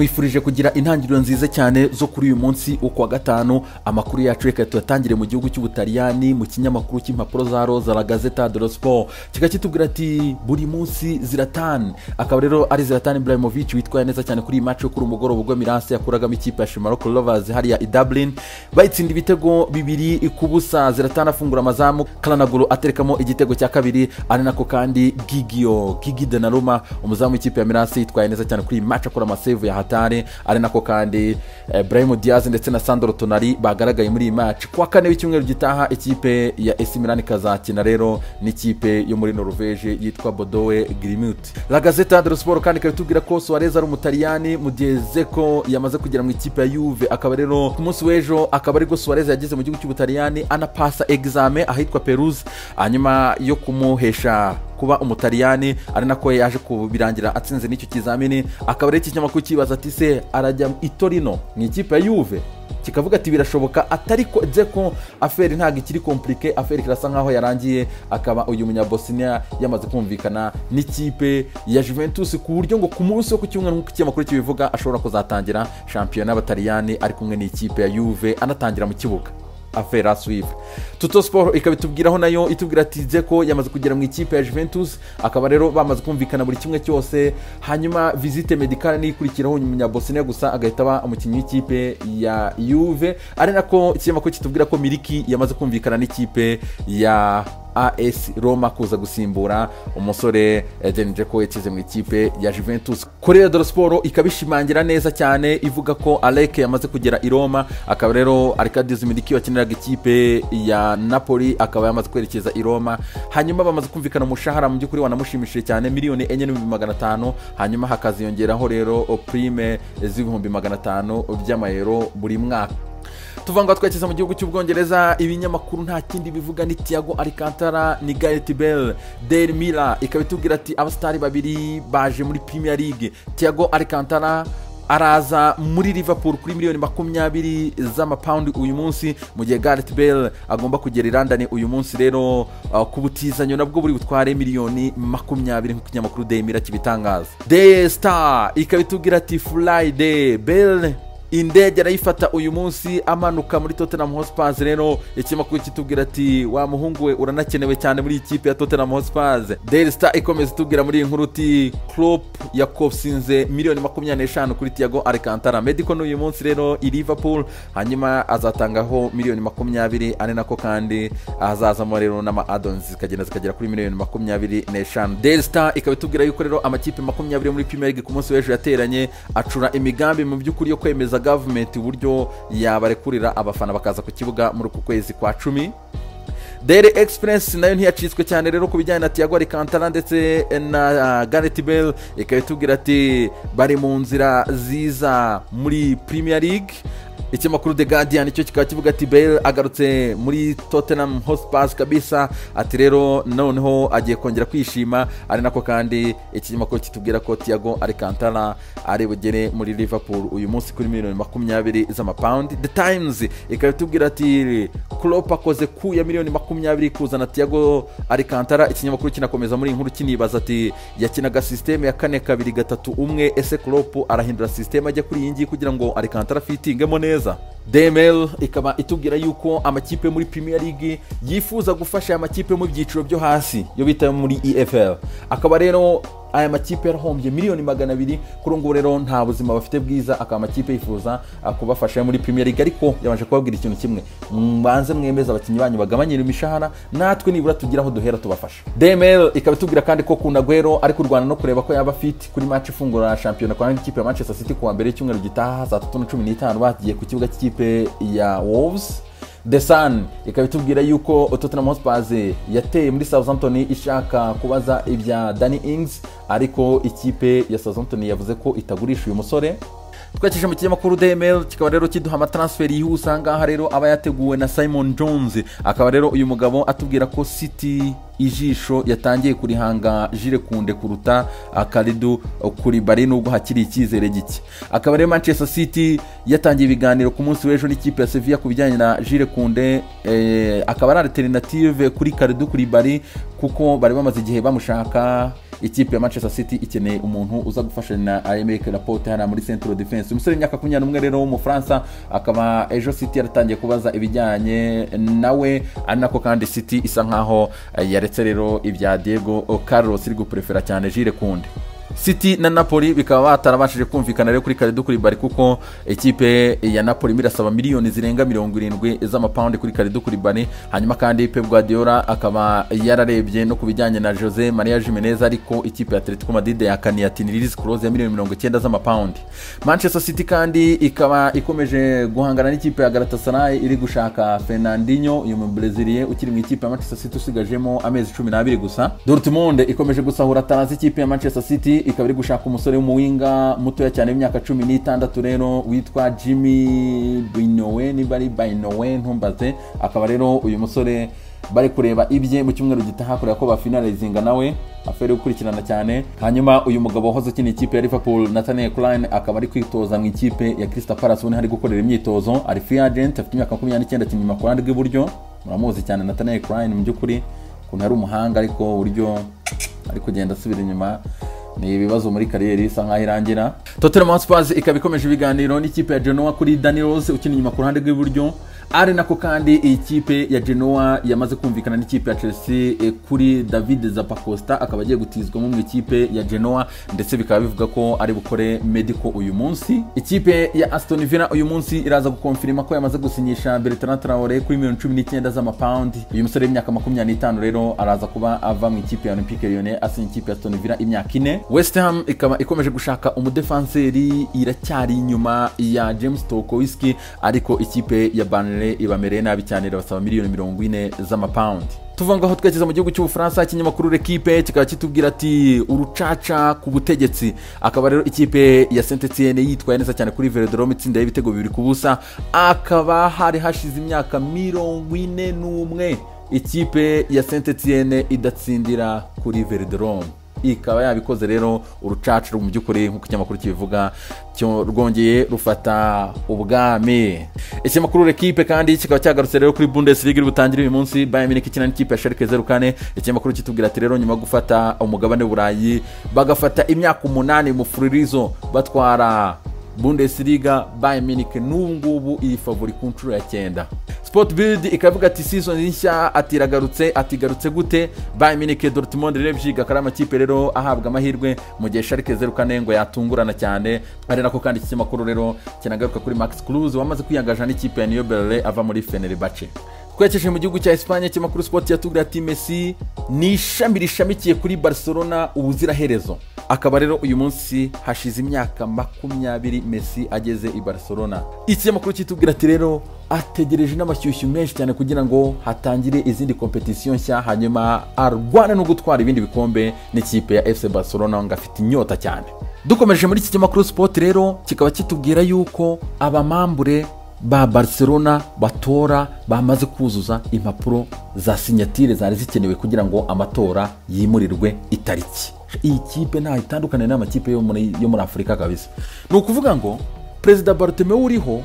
nkwifurije kugira intangiriro nziza cyane zo kuri uyu munsi wo gatanu. Amakuru yacu reka tuyatangire mu gihugu cy'Ubutaliyani mu kinyamakuru cy'impapuro za Roza La Gazzetta dello Sport kikakitubwira ati buri munsi Zlatan, akaba rero ari Zlatan Ibrahimovic witwaye neza cyane kuri iyi match yo kuri umugoroba ubwo Milanse yakuragamo ikipe ya Shamrock Rovers hariya i Dublin, bayitsinda ibitego 2-0. Zlatan afungura amazamu, Calhanoglu aterekamo igitego cya kabiri, ari nako kandi Gigi Donnarumma umuzamu w'ikipe ya Milanse yitwaye neza cyane kuri iyi match akora amasave ya hatari, ari nako kandi Brahim Diaz ndetse na Sandro Tonali bagaragaye muri iyi match. Kwa kane w'icyumweru gitaha ikipe ya AC Milan ikazakina rero n'ikipe yo muri Norvege yitwa Bodo Glimt. La Gazzetta dello Sport kandi ikatubwira ko Suarez ari umutaliyani mu gihe Dzeko yamaze kugera mu ikipe ya Juve, akaba rero ku munsi w'ejo akaba ariko Suarez yageze mu gihugu cy'Ubutaliyani anapasa examen ahitwa Peruze, hanyuma yo kumuhesha kuba umutaliyani, ari nako yaje kubirangira atsinze n'icyo kizamini. Akaba ari iki kinyamakuru kibaza ati se arajya i Torino mu ikipe ya Juve, kikavuga ati birashoboka, atariko Dzeko affaire ntago ikiri compliqué, affaire kirasa nkaho yarangiye. Akaba uyu munyabosnia yamaze kumvikana n'ikipe ya Juventus ku buryo ngo ku munsi wo ku cyumweru nk'uko ikinyamakuru kibivuga ashobora kuzatangira shampiyona y'Abataliyani ari kumwe n'ikipe ya Juve anatangira mu kibuga. Affaire à suivre. Tutto Sport ikabitubwiraho nayo itubwira ati Dzeko yamaze kugera mu ikipe ya Juventus, akaba rero bamaze kumvikana buri kimwe cyose, hanyuma visite medicale nikurikiraho umunyabosnia gusa agahita aba umukinnyi w'ikipe ya Juve, ari nako ikinyamakuru kitubwira ko Miliki yamaze kumvikana n'ikipe ya AS Roma kuza gusimbura umusore Edin Dzeko yakize mu ikipe ya Juventus. Corriere dello Sport ikabishimangira neza cyane ivuga ko Alec yamaze kugera i Roma, akaba rero Arkadiusz Miliki wakiniraga ikipe ya Napoli akaba yamaze kwerekeza i Roma, hanyuma bamaze kumvikana umushahara mu by'ukuri wanamushimishije cyane $4,500,000, hanyuma hakaziyongeraho rero prime $500,000 by'amayero buri mwaka. Tuvanga twekeza mu gihugu cy'Ubwongereza, ibinyamakuru nta kindi bivuga ni Thiago Alcantara ni Gareth Bale. Daily Mirror ikabitubwira ati abastari babiri baje muri Premier League. Thiago Alcantara araza muri Liverpool kuri $20,000 z'amapaundi uyu munsi, mu gihe Gareth Bale agomba kugera i London uyu munsi rero ku butizanyo nabwo buri butware $20,000 nk'uko ikinyamakuru Daily Mirror kibitangaza. The Star ikabitubwira ati Friday Bale indege arayifata uyu munsi amanuka muri Tottenham Hotspur. Rero ikinyamakuru kitubwira ati wa muhungu we uranakenewe cyane muri ikipe ya Tottenham Hotspur. Daily Star ikomeza itubwira muri iyi nkuru ati Klopp yakosinze $25,000 kuri Thiago Alcantara. Medical n'uyu munsi rero i Liverpool, hanyuma azatangaho $20,000, ari nako kandi azazamo rero n'ama add-ons zikagera kuri $25,000. Daily Star ikabitubwira yuko rero amakipe 20 muri Premier League ku munsi w'ejo yateranye acura imigambi mu by'ukuri yo kwemeza government uburyo yabarekurira abafana bakaza ku kibuga muri uku kwezi kwa 10. Daily Express nayo ntiyacitswe cyane rero ku bijyanye na Thiago Alcantara ndetse na Gareth Bale, ikabitubwira ati bari mu nzira ziza muri Premier League. Ikinyamakuru The Guardian icyo kikaba kivuga ati Bale agarutse muri Tottenham Hotspur kabisa, ati rero noneho agiye kongera kwishima, ari nako kandi ikinyamakuru kitubwira ko Thiago Alcantara ari bugere muri Liverpool uyu munsi kuri $20,000 z'amapaundi. The Times ikabitubwira ati Klopp akoze ku ya $20,000 kuzana Thiago Alcantara. Ikinyamakuru kinakomeza muri inkuru kinibaza ati yakinaga system ya 4-2-3-1, ese Klopp arahindura system ajya kuri iyi ngiyi kugira ngo Alcantara fitingemo neza. DML ikaba itubwira yuko amakipe muri Premier League yifuza gufasha amakipe mu byiciro byo hasi yo bita muri EFL, akaba rero aya makipe yarahombye $200,000 kuri ngo rero nta buzima bafite bwiza, akaba amakipe yifuza kubafasha muri Premier League, ariko yabanje kubabwira ikintu kimwe, mbanze mwemeza abakinnyi banyu bagabanyira imishahara natwe nibura tugira aho duhera tubafasha. DML ikaba itubwira kandi ko Kun Aguero ari kurwana no kureba ko yaba fit kuri match ifungura shampiyona kwa ikipe ya Manchester City kuwa mbere y'icyumweru gitaha saa 3:15 bagiye ku kibuga cy'ikipe ya Wolves. The Sun ikabitubwira yuko Tottenham Hotspur yateye muri Southampton ishaka kubaza ibya Danny Ings, ariko ikipe ya Southampton yavuze ko itagurisha uyu musore. Twakije mu kinyamakuru DML kikaba rero kiduha amatransfer yihuse ngaha rero aba yateguwe na Simon Jones, akaba rero uyu mugabo atubwira ko City ijisho yatangiye kurihanga Jules Koundé kuruta Kalidou Koulibaly nubwo hakiri icyizere gike. Akaba rero Manchester City yatangiye ibiganiro ku munsi w'ejo n'ikipe ya Sevilla ku bijyanye na Jules Koundé, akaba ari alternative kuri Kalidou Koulibaly kuko bari bamaze igihe bamushaka ikipe ya Manchester City ikeneye umuntu uza gufasha na Aymeric Laporte hano muri Central Defense. Umusore w'imyaka 21 rero w'Umufaransa, akaba ejo City yaratangiye kubaza ibijyanye nawe, ari nako kandi City isa nkaho yaretse rero ibya Diego Carlos iri guprefera cyane Jules Kounde. City na Napoli bikaba batarabashije kumvikana rero kuri Kalidou Koulibaly, kuko ekipe ya Napoli mirasaba miliyoni zirenga 70 z'amapaundi kuri Kalidou Koulibaly. Hanyuma kandi Pep Guardiola akaba yararebye no kubijyanye na Jose Maria Jimenez, ariko ikipe ya Atletico Madrid yakaniye ati release clause ya miliyoni 90 z'amapaundi. Manchester City kandi ikaba ikomeje guhangana n'ikipe ya Galatasaray iri gushaka Fernandinho, uyu mu Brazilian ukiri mu ikipe ya Manchester City usigajemo amezi 12 gusa. Dortmund ikomeje gusahura taranze ikipe ya Manchester City, ikaba iri gushaka umusore w'umuwinga mutoya cyane w'imyaka 16 rero witwa Jimmy Binowe, niba ari Binowe ntumbaze. Akaba rero uyu musore bari kureba ibye mu cyumweru gitaha kureba ko bafinalizinga nawe, afere gukurikirana cyane. Hanyuma uyu mugabo wahoze ukina ikipe ya Liverpool Nathaniel Clyne akaba ari kwitoza mu ikipe ya Crystal Palace, ubona hari gukorera imyitozo, ari free agent, afite imyaka 29 kinyuma ku ruhande rw'iburyo. Muramuzi cyane Nathaniel Clyne mu by'ukuri kuntu ari umuhanga, ariko uburyo ari kugenda asubira inyuma ni ibibazo muri kariyeri isa nkaho irangira. Tottenham Hotspur ikaba ikomeje ibiganiro n'ikipe ya Genoa kuri Dani Rose ukina inyuma ku ruhande rw'iburyo, ari nako kandi iyi kipe ya Genoa yamaze kumvikana n'ikipe ya Chelsea kuri David Zappacosta, akaba agiye gutizwa mu ikipe ya Genoa, ndetse bikaba bivuga ko ari bukore medical uyu munsi. Ikipe ya Aston Villa uyu munsi iraza gukonfirma ko yamaze gusinyisha Bertrand Traoré kuri 19 z'amapaundi. Uyu musore w'imyaka 25 rero araza kuba ava mu ikipe ya Olympique Lyonnais asinya ikipe ya Aston Villa imyaka 4. West Ham ikaba ikomeje gushaka umudefanseri, iracyari inyuma ya James Tarkowski, ariko ikipe ya Burnley ibamereye nabi cyane, irabasaba miliyoni 40 z'amapaundi. Tuva ngaho twageze mu gihugu cy'Ubufaransa, ikinyamakuru L'Equipe kikaba kitubwira ati urucaca ku butegetsi. Akaba rero ikipe ya Saint-Etienne yitwaye neza cyane kuri Velodrome, itsinda y'ibitego 2-0, akaba hari hashize imyaka 41 ikipe ya Saint-Etienne idatsindira kuri Velodrome. Ikaba yabikoze rero urucaca mu by'ukuri nk'uko ikinyamakuru kibivuga cyo rwongeye rufata ubwami. Ikinyamakuru L'Equipe kandi kikaba cyagarutse rero kuri Bundesliga iri butangire uyu munsi, Bayern Munich ikina n'ikipe ya Schalke 04. Ikinyamakuru kitubwira ati rero nyuma gufata umugabane w'Uburayi bagafata imyaka 8 mu furirizo batwara Bundesliga, Bayern Munich n'ubungubu iyi favori ku nshuro ya 9. Sport Bild ikavuga ati season nshya atigarutse gute. Bayern Munich, Dortmund, Leipzig akara amakipe rero ahabwa amahirwe, mu gihe Schalke 04 ngo yatungurana cyane. Ari nako kandi ikinyamakuru rero kinagaruka kuri Max Cruz wamaze kwiyangaje n'ikipe ya New Berlin ava muri Fenerbahce. Twekeje mu gihugu cya Espagne, ikinyamakuru Sport yatubwira ati Messi ni ishami rishamikiye kuri Barcelona ubuziraherezo. Akaba rero uyu munsi hashize imyaka 20 Messi ageze i Barcelona. Ikinyamakuru kitubwira ati rero ategereje n'amashyushyu menshi cyane kugira ngo hatangire izindi competition nshya, hanyuma arwana no gutwara ibindi bikombe n'ikipe ya FC Barcelona, ngo afite inyota cyane. Dukomeje muri iki kinyamakuru Sport rero kikaba kitubwira yuko abamambure ba Barcelona batora bamaze kuzuza impapuro za sinyatire zari zikenewe kugira ngo amatora yimurirwe itariki. Iyi kipe nta itandukane n'amakipe yo muri Afrika kabisa. Ni ukuvuga ngo President Bartomeu uriho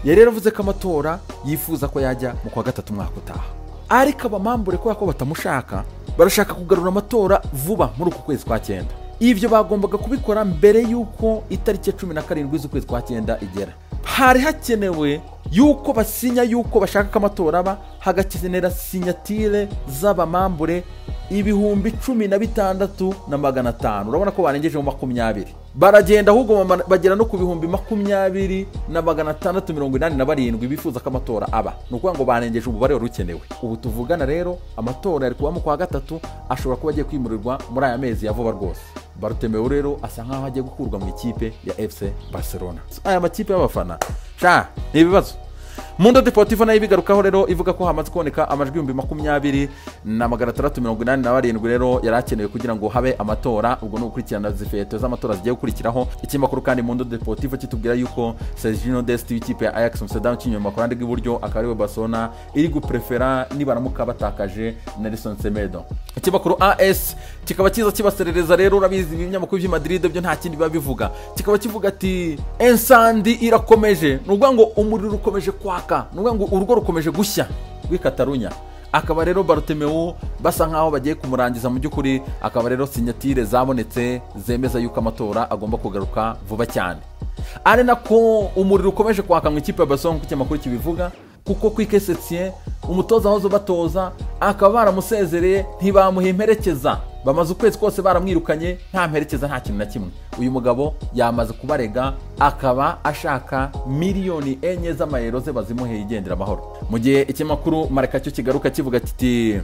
yari yaravuze ko amatora yifuza ko yajya mu kwa gatatu mwaka utaha, ariko abamambure ko batamushaka barashaka kugarura amatora vuba muri uku kwezi kwa 9. Ivyo bagombaga kubikora mbere yuko itariki ya 17 z'ukwezi kwa 9 igera. Hari hakenewe yuko basinya yuko bashaka ko amatora aba, hagakenera sinyatire z'abamambure 16,500. Urabona ko barengeje mu 20. Baragenda ahubwo bagera no ku 20,687 bifuza ko amatora aba. Nukuvuga ngo barengeje umubare wari ukenewe. Ubu tuvugana rero amatora yari kuba mu kwa gatatu, ashobora kuba agiye kwimurirwa muri aya mezi ya vuba rwose. Bartomeu rero asa nkaho agiye gukurwa mu ikipe ya FC Barcelona. Aya makipe y'abafana ni ibibazo. Mundo Deportivo nayo ibigarukaho rero ivuga ko hamaze kuboneka amajwi 20,687 rero yarakenewe kugira ngo habe amatora. Ubwo no gukurikirana zifeto z'amatora zigiye gukurikiraho. Ikimakuru kandi Mundo Deportivo kitubwira yuko Sergio Dest w'ikipe ya Ajax Amsterdam kinyuma ku ruhande rw'iburyo, akariwe Barcelona iri guprefera nibaramuka batakaje Nelson Semedo. Ikimakuru AS kikaba kiza kibaserereza rero, urabizi ibinyamakuru by'i Madrid byo nta kindi babivuga. Kikaba kivuga ati Ensandi irakomeje, nubwo ngo umuriro ukomeje kwaka, nubwo ngo urugo rukomeje gushya rw'i Catalunya. akaba rero Bartomeu basa nkaho bagiye kumurangiza mu by'ukuri, akaba rero sinyatire zabonetse zemeza yuko amatora agomba kugaruka vuba cyane. Ari nako umuriro ukomeje kwaka mu ikipe ya Barcelona ku cyamakuru kibivuga, kuko Quique Setien umutoza aho batoza akaba baramusezereye ntibamuha imperekeza, bamaze ukwezi kose baramwirukanye nta mperekeza nta kintu na kimwe. Uyu mugabo yamaze kubarega, akaba ashaka miliyoni 4 z'amayero ze bazimuhe yigendera amahoro. Mu gihe ikinyamakuru Marca cyo kigaruka kivuga kiti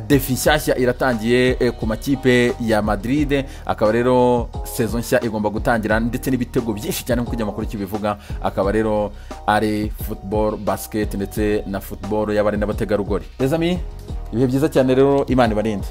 defi nshyashya iratangiye ku makipe ya Madrid, akaba rero saison nshya igomba gutangira ndetse n'ibitego byinshi cyane nk'uko ikinyamakuru kibivuga, akaba rero ari football, basket ndetse na football y'abari n'abategarugori. Les amis, ibihe byiza cyane rero, Imana ibarinde.